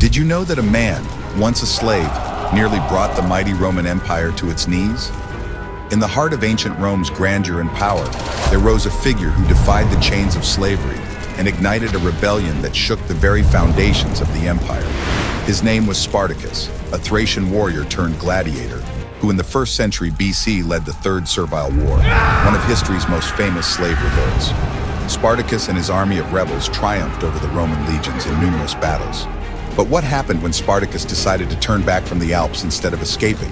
Did you know that a man, once a slave, nearly brought the mighty Roman Empire to its knees? In the heart of ancient Rome's grandeur and power, there rose a figure who defied the chains of slavery and ignited a rebellion that shook the very foundations of the empire. His name was Spartacus, a Thracian warrior turned gladiator, who in the 1st century BC led the Third Servile War, one of history's most famous slave revolts. Spartacus and his army of rebels triumphed over the Roman legions in numerous battles. But what happened when Spartacus decided to turn back from the Alps instead of escaping?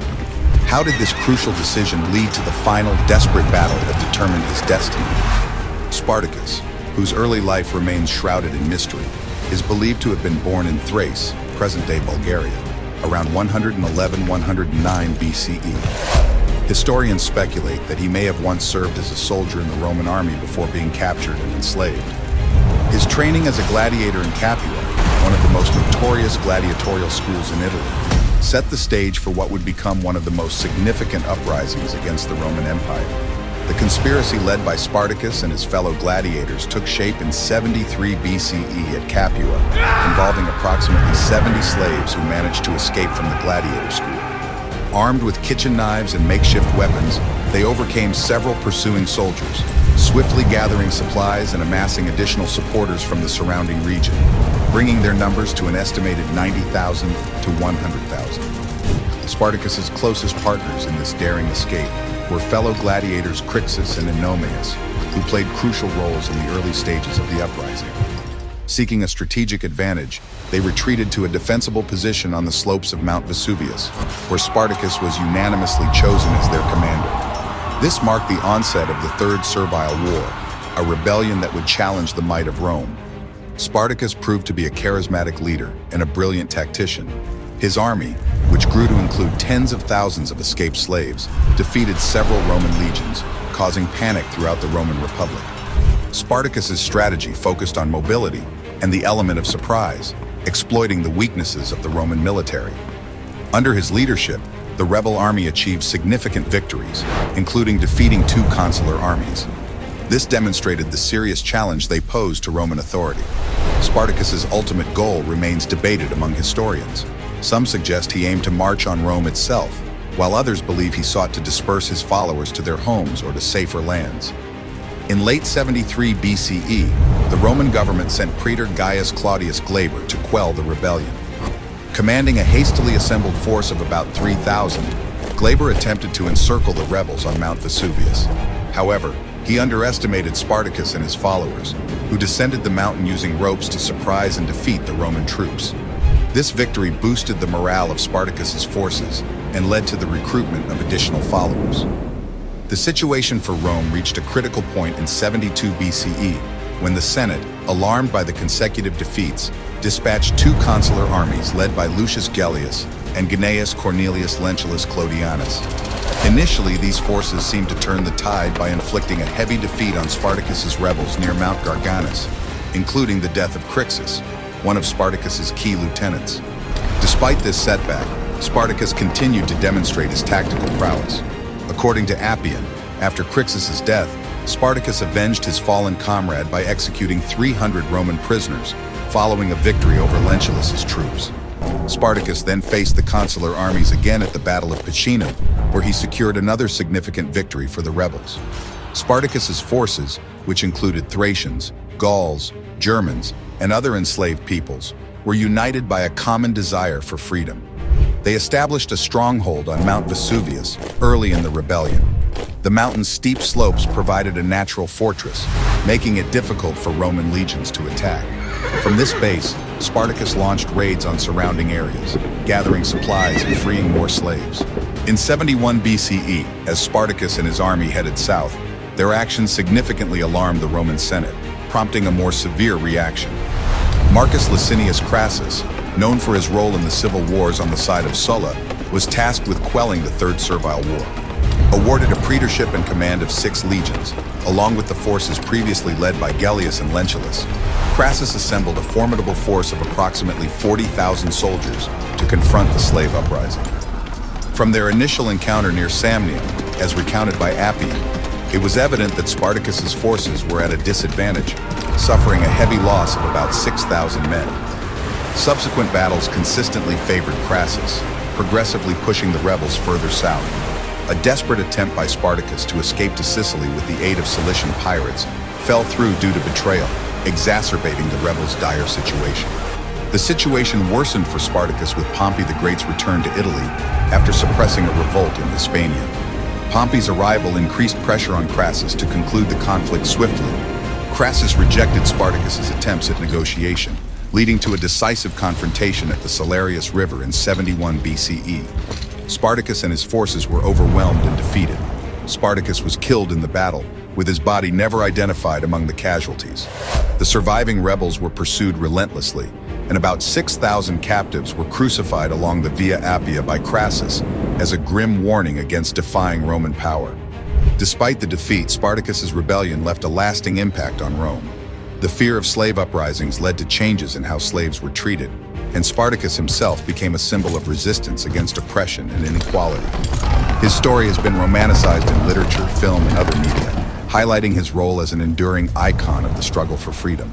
How did this crucial decision lead to the final, desperate battle that determined his destiny? Spartacus, whose early life remains shrouded in mystery, is believed to have been born in Thrace, present-day Bulgaria, around 111-109 BCE. Historians speculate that he may have once served as a soldier in the Roman army before being captured and enslaved. His training as a gladiator in Capua, one of the most notorious gladiatorial schools in Italy, set the stage for what would become one of the most significant uprisings against the Roman Empire. The conspiracy led by Spartacus and his fellow gladiators took shape in 73 BCE at Capua, involving approximately 70 slaves who managed to escape from the gladiator school. Armed with kitchen knives and makeshift weapons, they overcame several pursuing soldiers, swiftly gathering supplies and amassing additional supporters from the surrounding region, bringing their numbers to an estimated 90,000 to 100,000. Spartacus's closest partners in this daring escape were fellow gladiators Crixus and Ennomaus, who played crucial roles in the early stages of the uprising. Seeking a strategic advantage, they retreated to a defensible position on the slopes of Mount Vesuvius, where Spartacus was unanimously chosen as their commander. This marked the onset of the Third Servile War, a rebellion that would challenge the might of Rome. Spartacus proved to be a charismatic leader and a brilliant tactician. His army, which grew to include tens of thousands of escaped slaves, defeated several Roman legions, causing panic throughout the Roman Republic. Spartacus's strategy focused on mobility and the element of surprise, exploiting the weaknesses of the Roman military. Under his leadership, the rebel army achieved significant victories, including defeating 2 consular armies. This demonstrated the serious challenge they posed to Roman authority. Spartacus's ultimate goal remains debated among historians. Some suggest he aimed to march on Rome itself, while others believe he sought to disperse his followers to their homes or to safer lands. In late 73 BCE, the Roman government sent Praetor Gaius Claudius Glaber to quell the rebellion. Commanding a hastily assembled force of about 3,000, Glaber attempted to encircle the rebels on Mount Vesuvius. However, he underestimated Spartacus and his followers, who descended the mountain using ropes to surprise and defeat the Roman troops. This victory boosted the morale of Spartacus's forces and led to the recruitment of additional followers. The situation for Rome reached a critical point in 72 BCE, when the Senate, alarmed by the consecutive defeats, dispatched 2 consular armies led by Lucius Gellius and Gnaeus Cornelius Lentulus Clodianus. Initially, these forces seemed to turn the tide by inflicting a heavy defeat on Spartacus's rebels near Mount Garganus, including the death of Crixus, one of Spartacus's key lieutenants. Despite this setback, Spartacus continued to demonstrate his tactical prowess. According to Appian, after Crixus's death, Spartacus avenged his fallen comrade by executing 300 Roman prisoners, following a victory over Lentulus's troops. Spartacus then faced the consular armies again at the Battle of Pichinum, where he secured another significant victory for the rebels. Spartacus's forces, which included Thracians, Gauls, Germans, and other enslaved peoples, were united by a common desire for freedom. They established a stronghold on Mount Vesuvius early in the rebellion. The mountain's steep slopes provided a natural fortress, making it difficult for Roman legions to attack. From this base, Spartacus launched raids on surrounding areas, gathering supplies and freeing more slaves. In 71 BCE, as Spartacus and his army headed south, their actions significantly alarmed the Roman Senate, prompting a more severe reaction. Marcus Licinius Crassus, known for his role in the civil wars on the side of Sulla, was tasked with quelling the Third Servile War. Awarded a praetorship and command of 6 legions, along with the forces previously led by Gellius and Lentulus, Crassus assembled a formidable force of approximately 40,000 soldiers to confront the slave uprising. From their initial encounter near Samnium, as recounted by Appian, it was evident that Spartacus's forces were at a disadvantage, suffering a heavy loss of about 6,000 men. Subsequent battles consistently favored Crassus, progressively pushing the rebels further south. A desperate attempt by Spartacus to escape to Sicily with the aid of Cilician pirates fell through due to betrayal, exacerbating the rebels' dire situation. The situation worsened for Spartacus with Pompey the Great's return to Italy after suppressing a revolt in Hispania. Pompey's arrival increased pressure on Crassus to conclude the conflict swiftly. Crassus rejected Spartacus's attempts at negotiation, leading to a decisive confrontation at the Salarius River in 71 BCE. Spartacus and his forces were overwhelmed and defeated. Spartacus was killed in the battle, with his body never identified among the casualties. The surviving rebels were pursued relentlessly, and about 6,000 captives were crucified along the Via Appia by Crassus as a grim warning against defying Roman power. Despite the defeat, Spartacus's rebellion left a lasting impact on Rome. The fear of slave uprisings led to changes in how slaves were treated, and Spartacus himself became a symbol of resistance against oppression and inequality. His story has been romanticized in literature, film, and other media, highlighting his role as an enduring icon of the struggle for freedom.